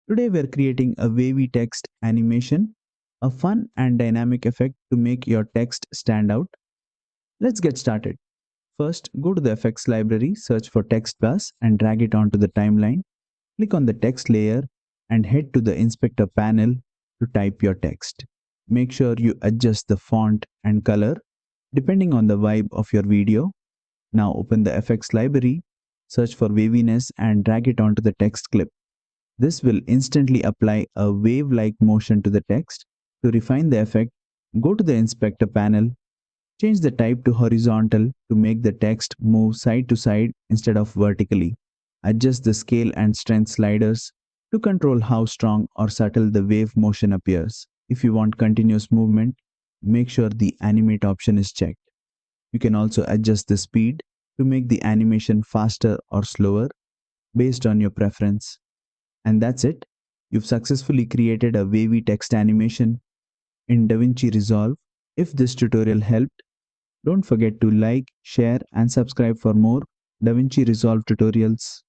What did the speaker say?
Today we're creating a wavy text animation, a fun and dynamic effect to make your text stand out. Let's get started. First, go to the effects library, search for text plus and drag it onto the timeline. Click on the text layer and head to the inspector panel to type your text. Make sure you adjust the font and color depending on the vibe of your video. Now open the effects library, search for waviness and drag it onto the text clip. This will instantly apply a wave-like motion to the text. To refine the effect, go to the inspector panel, change the type to horizontal to make the text move side to side instead of vertically. Adjust the scale and strength sliders to control how strong or subtle the wave motion appears. If you want continuous movement, make sure the animate option is checked. You can also adjust the speed to make the animation faster or slower based on your preference. And that's it. You've successfully created a wavy text animation in DaVinci Resolve. If this tutorial helped, don't forget to like, share, and subscribe for more DaVinci Resolve tutorials.